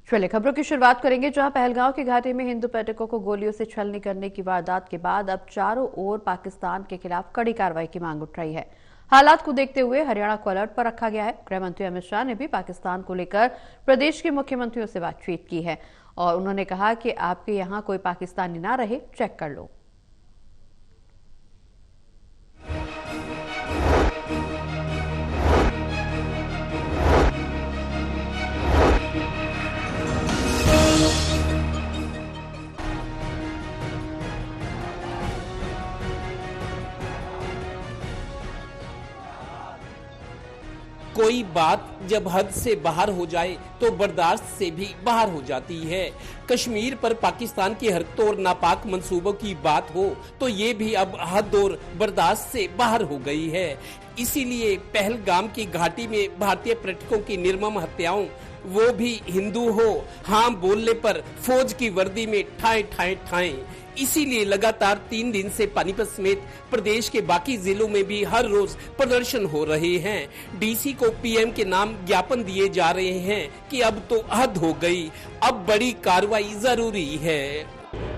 चलिए खबरों की शुरुआत करेंगे, जहां पहलगांव की घाटी में हिंदू पर्यटकों को गोलियों से छलनी करने की वारदात के बाद अब चारों ओर पाकिस्तान के खिलाफ कड़ी कार्रवाई की मांग उठ रही है। हालात को देखते हुए हरियाणा को अलर्ट पर रखा गया है। गृह मंत्री अमित शाह ने भी पाकिस्तान को लेकर प्रदेश के मुख्यमंत्रियों से बातचीत की है और उन्होंने कहा कि आपके यहाँ कोई पाकिस्तानी ना रहे, चेक कर लो। कोई बात जब हद से बाहर हो जाए तो बर्दाश्त से भी बाहर हो जाती है। कश्मीर पर पाकिस्तान के हरकत और नापाक मंसूबों की बात हो तो ये भी अब हद और बर्दाश्त से बाहर हो गई है। इसीलिए पहलगाम की घाटी में भारतीय पर्यटकों की निर्मम हत्याओं, वो भी हिंदू हो, हाँ बोलने पर फौज की वर्दी में ठाए ठाए ठाए। इसीलिए लगातार 3 दिन से पानीपत समेत प्रदेश के बाकी जिलों में भी हर रोज प्रदर्शन हो रहे हैं। डीसी को पीएम के नाम ज्ञापन दिए जा रहे हैं कि अब तो हद हो गई, अब बड़ी कार्रवाई जरूरी है।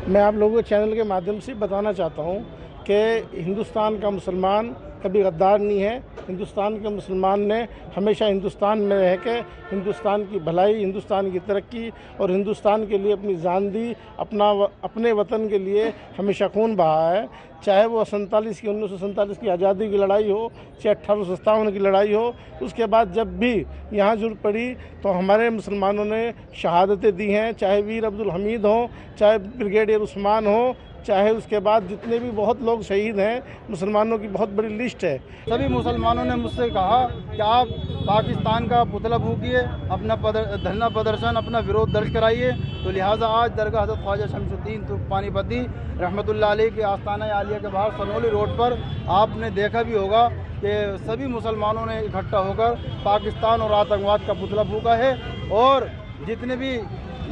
मैं आप लोगों के चैनल के माध्यम से बताना चाहता हूं कि हिंदुस्तान का मुसलमान कभी गद्दार नहीं है। हिंदुस्तान के मुसलमान ने हमेशा हिंदुस्तान में रह के हिंदुस्तान की भलाई, हिंदुस्तान की तरक्की और हिंदुस्तान के लिए अपनी जान दी, अपने वतन के लिए हमेशा खून बहा है। चाहे वो 1947 की आज़ादी की लड़ाई हो, चाहे 1857 की लड़ाई हो, उसके बाद जब भी यहाँ जरूरत पड़ी तो हमारे मुसलमानों ने शहादतें दी हैं। चाहे वीर अब्दुल हमीद हो, चाहे ब्रिगेडियर उस्मान हो, चाहे उसके बाद जितने भी बहुत लोग शहीद हैं, मुसलमानों की बहुत बड़ी लिस्ट है। सभी मुसलमानों ने मुझसे कहा कि आप पाकिस्तान का पुतला फूकिए, अपना धरना प्रदर्शन, अपना विरोध दर्ज कराइए। तो लिहाजा आज दरगाह हज़रत ख्वाजा शमसुद्दीन पानीपती रहमतुल्लाह अलैह के आस्ताना आलिया के बाहर सनोली रोड पर आपने देखा भी होगा कि सभी मुसलमानों ने इकट्ठा होकर पाकिस्तान और आतंकवाद का पुतला फूका है। और जितने भी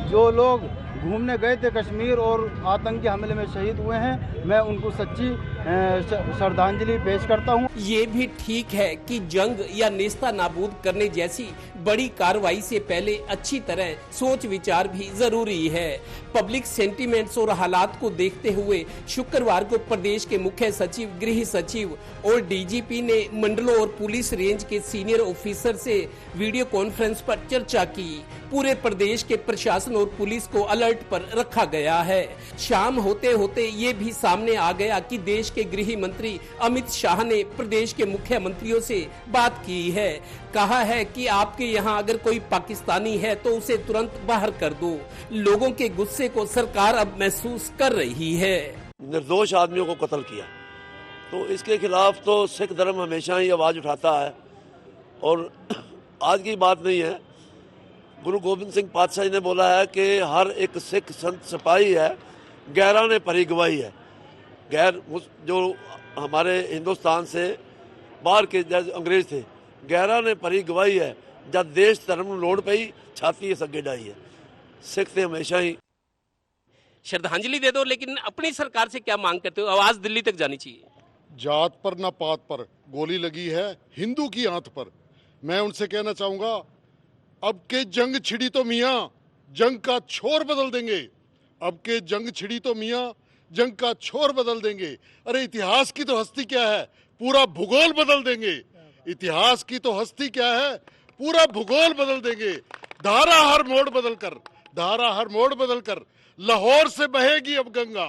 जो लोग घूमने गए थे कश्मीर और आतंकी हमले में शहीद हुए हैं, मैं उनको सच्ची श्रद्धांजलि पेश करता हूं। ये भी ठीक है कि जंग या नेस्ता नाबूद करने जैसी बड़ी कार्रवाई से पहले अच्छी तरह सोच विचार भी जरूरी है। पब्लिक सेंटीमेंट्स और हालात को देखते हुए शुक्रवार को प्रदेश के मुख्य सचिव, गृह सचिव और डीजीपी ने मंडलों और पुलिस रेंज के सीनियर ऑफिसर से वीडियो कॉन्फ्रेंस पर चर्चा की। पूरे प्रदेश के प्रशासन और पुलिस को अलर्ट पर रखा गया है। शाम होते होते ये भी सामने आ गया कि देश के गृह मंत्री अमित शाह ने प्रदेश के मुख्यमंत्रियों से बात की है। कहा है कि आपके यहाँ अगर कोई पाकिस्तानी है तो उसे तुरंत बाहर कर दो। लोगों के गुस्से को सरकार अब महसूस कर रही है। निर्दोष आदमियों को कत्ल किया तो इसके खिलाफ तो सिख धर्म हमेशा ही आवाज उठाता है और आज की बात नहीं है। गुरु गोबिंद सिंह पातशाह जी ने बोला है कि हर एक सिख संत सिपाही है, गैरा ने परी गवाही है। गैर जो हमारे हिंदुस्तान से बाहर के अंग्रेज थे, गैरा ने परी गवाही है। जब देश धर्म लोड़ पई छाती सगे डाई है। सिख थे हमेशा ही। श्रद्धांजलि दे दो, लेकिन अपनी सरकार से क्या मांग करते हो? आवाज दिल्ली तक जानी चाहिए। जात पर न पात पर गोली लगी है हिंदू की आंत पर। मैं उनसे कहना चाहूंगा, अब के जंग छिड़ी तो मियाँ जंग का छोर बदल देंगे। अब के जंग छिड़ी तो मियाँ जंग का छोर बदल देंगे। अरे इतिहास की तो हस्ती क्या है, पूरा भूगोल बदल देंगे। इतिहास की तो हस्ती क्या है, पूरा भूगोल बदल देंगे। धारा हर मोड़ बदल कर लाहौर से बहेगी अब गंगा।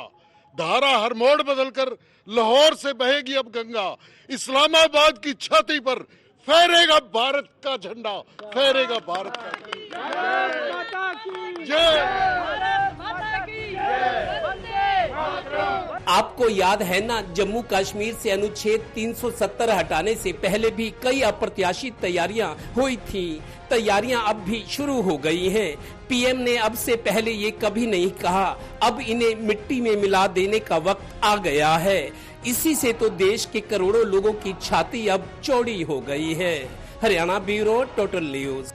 धारा हर मोड़ बदल कर लाहौर से बहेगी अब गंगा। इस्लामाबाद की छाती पर फहरेगा भारत का झंडा, फहरेगा भारत का। जय। आपको याद है ना, जम्मू कश्मीर से अनुच्छेद 370 हटाने से पहले भी कई अप्रत्याशित तैयारियां हुई थी। तैयारियां अब भी शुरू हो गई हैं। पीएम ने अब से पहले ये कभी नहीं कहा, अब इन्हें मिट्टी में मिला देने का वक्त आ गया है। इसी से तो देश के करोड़ों लोगों की छाती अब चौड़ी हो गई है। Haryana bureau, total news.